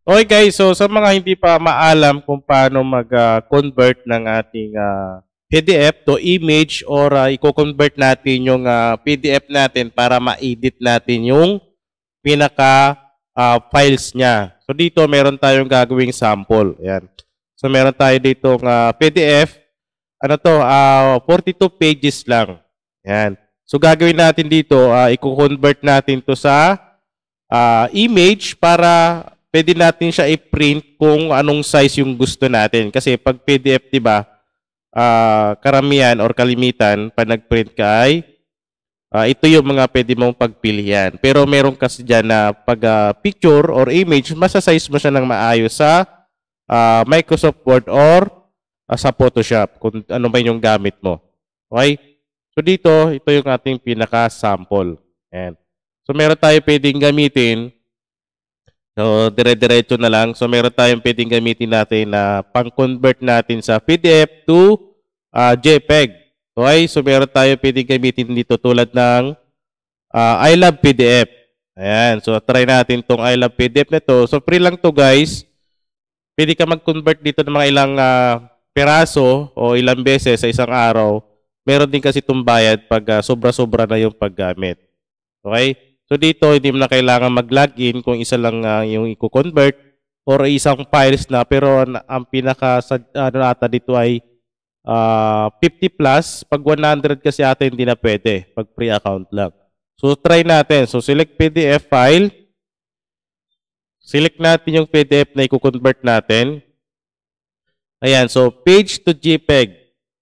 Okay guys, so sa mga hindi pa maalam kung paano mag-convert ng ating PDF to image or i-convert natin yung PDF natin para ma-edit natin yung pinaka files niya. So dito meron tayong gagawing sample. Ayan. So meron tayo dito PDF. Ano to? 42 pages lang. Ayan. So gagawin natin dito, i-convert natin to sa image para pwede natin siya i-print kung anong size yung gusto natin. Kasi pag PDF, di ba, karamihan or kalimitan, pag nag-print ka ay ito yung mga pwede mong pagpilian. Pero meron kasi dyan na pag picture or image, masasize mo siya ng maayos sa Microsoft Word or sa Photoshop, kung ano ba yung gamit mo. Okay? So dito, ito yung ating pinaka-sample. Ayan. So meron tayo pwedeng gamitin. So dire-diretso na lang. So meron tayong pwedeng gamitin natin na pang-convert natin sa PDF to JPEG. Okay? So meron tayo pwedeng gamitin dito tulad ng I Love PDF. Ayan. So try natin tong I Love PDF na to. So free lang to guys. Pwede ka mag-convert dito ng mga ilang peraso o ilang beses sa isang araw. Meron din kasi itong bayad pag sobra-sobra na yung paggamit. Okay? So dito, hindi mo na kailangan mag-login kung isa lang yung i-convert or isang files na. Pero ang pinaka ata dito ay 50 plus. Pag 100 kasi ata hindi na pwede. Pag free account lang. So try natin. So select PDF file. Select natin yung PDF na i-convert natin. Ayan. So page to JPEG.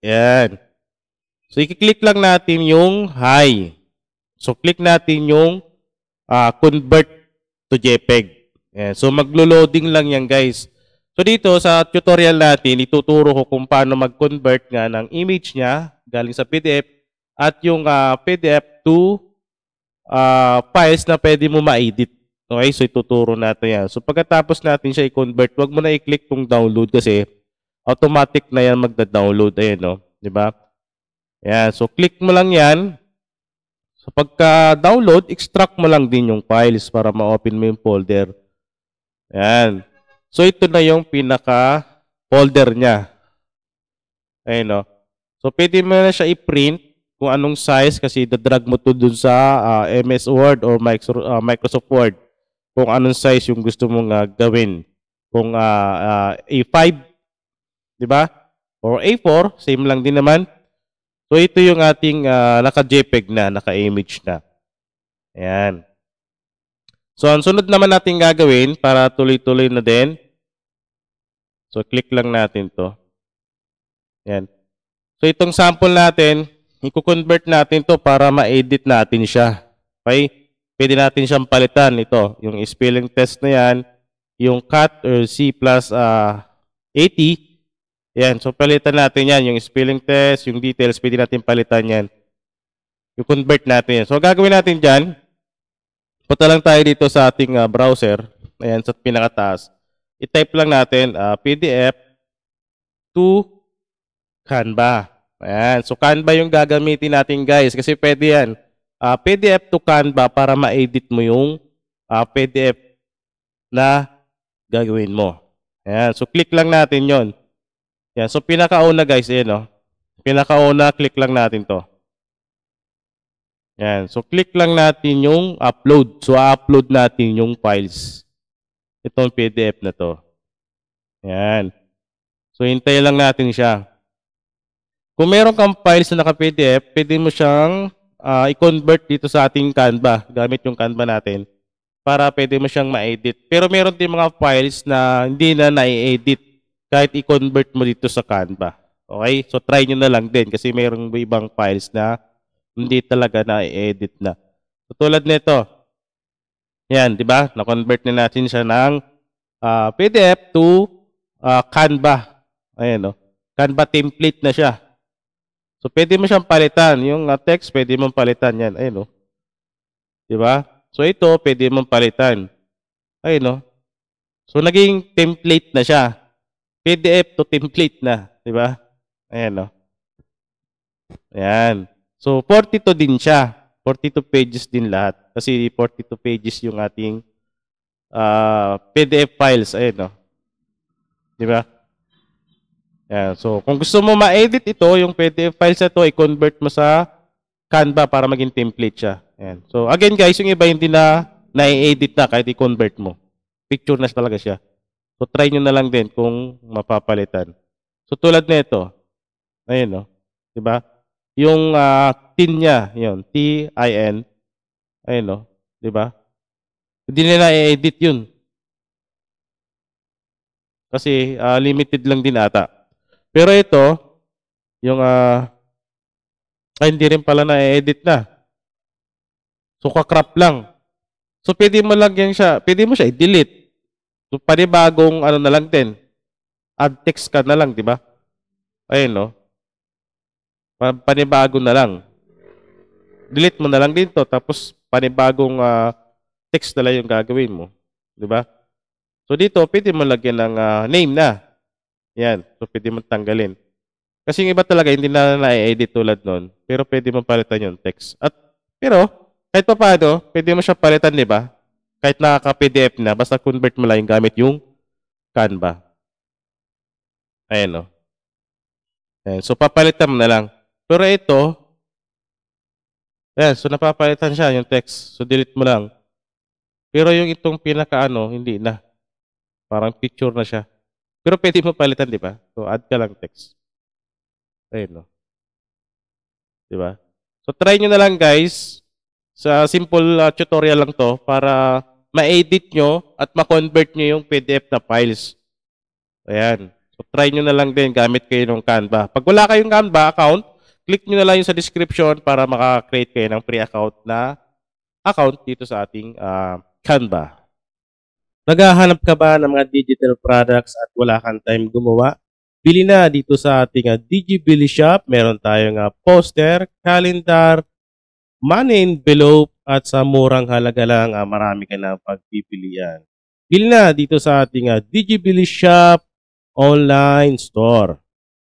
Ayan. So i-click lang natin yung hi. So click natin yung convert to JPEG. Ayan. So maglo-loading lang yan guys. So dito sa tutorial natin, ituturo ko kung paano mag-convert nga ng image niya galing sa PDF at yung PDF to files na pwede mo ma-edit. Okay, so ituturo natin yan. So pagkatapos natin siya i-convert, wag mo na i-click tong download kasi automatic na yan magda-download. Ayan, no? Diba? Ayan, so click mo lang yan. So pagka-download, extract mo lang din yung files para ma-open mo yung folder. Ayan. So ito na yung pinaka-folder niya. Ayan, no? So pwede mo na siya i-print kung anong size kasi dadrag mo to dun sa MS Word or Microsoft Word. Kung anong size yung gusto mong gawin. Kung A5, di ba? Or A4, same lang din naman. So ito yung ating naka-JPEG na, naka-image na. Ayan. So ang sunod naman natin gagawin para tuloy-tuloy na din. So click lang natin to. Ayan. So itong sample natin, i-convert natin to para ma-edit natin siya. Okay? Pwede natin siyang palitan. Ito, yung spelling test na yan, yung cat or C plus 80. Yan, so palitan natin yan. Yung spelling test, yung details, pwede natin palitan yan. Yung convert natin yan. So gagawin natin dyan, punta lang tayo dito sa ating browser. Ayan, sa pinakataas. I-type lang natin PDF to Canva. Ayan, so Canva yung gagamitin natin guys. Kasi pwede yan. PDF to Canva para ma-edit mo yung PDF na gagawin mo. Ayan, so click lang natin yon. Yan. So, pinakauna guys, ayan, no? Pinakauna, click lang natin to. Yan. So, click lang natin yung upload. So, upload natin yung files. Itong PDF na to. Yan. So, hintay lang natin siya. Kung meron kang files na naka-PDF, pwede mo siyang i-convert dito sa ating Canva. Gamit yung Canva natin. Para pwede mo siyang ma-edit. Pero meron din mga files na hindi na na-edit kahit i-convert mo dito sa Canva. Okay? So, try nyo na lang din kasi mayroong ibang files na hindi talaga na-edit na. So, tulad nito. Yan, di ba? Na-convert na natin siya ng PDF to Canva. Ayan, no? Canva template na siya. So, pwede mo siyang palitan. Yung text, pwede mong palitan yan. Ayan, no? Di ba? So, ito, pwede mong palitan. Ayan, no? So, naging template na siya. PDF to template na, di ba? Ayan, no? Ayan. So, 42 din siya. 42 pages din lahat. Kasi 42 pages yung ating PDF files. Ayun, no? Di ba? Yan. So, kung gusto mo ma-edit ito, yung PDF files na ito, i-convert mo sa Canva para maging template siya. Yan. So, again guys, yung iba hindi na na-edit na kahit i-convert mo. Picture na talaga siya. So, try nyo na lang din kung mapapalitan. So, tulad na ito. Ayun, no? Diba? Yung tin niya, yun, T-I-N. Ayun, no? Diba? Hindi nila i-edit yun. Kasi limited lang din ata. Pero ito, yung hindi rin pala na-edit na. So, kakrap lang. So, pwede mo lang yan siya, pwede mo siya i-delete. So, panibagong ano na lang din. Add text ka na lang, di ba? Ayun, no? Panibago na lang. Delete mo na lang din to, tapos panibagong text na lang yung gagawin mo. Di ba? So, dito, pwede mo lagyan ng name na. Yan. So, pwede mo tanggalin. Kasi yung iba talaga, hindi na na-edit tulad nun. Pero pwede mo palitan yung text. Pero, kahit pa paano, pwede mo siya palitan, di ba? Kahit nakaka-PDF na, basta convert mo lang yung gamit yung Canva. Ayan, no? Ayan. So, papalitan mo na lang. Pero ito, ayan, so napapalitan siya yung text. So, delete mo lang. Pero yung itong pinaka-ano, hindi na. Parang picture na siya. Pero pwede mo palitan, di ba? So, add ka lang text. Ayun, no? Di ba? So, try nyo na lang, guys. Sa simple tutorial lang to para ma-edit nyo at ma-convert nyo yung PDF na files. Ayan. So, try nyo na lang din gamit kayo ng Canva. Pag wala kayong Canva account, click nyo na lang yung sa description para maka-create kayo ng free account na account dito sa ating Canva. Naghahanap ka ba ng mga digital products at wala kang time gumawa? Bili na dito sa ating DigiBili Shop. Meron tayong poster, calendar, money envelope at sa murang halaga lang marami ka na pagpipilian. Bili na dito sa ating DigiBili Shop online store.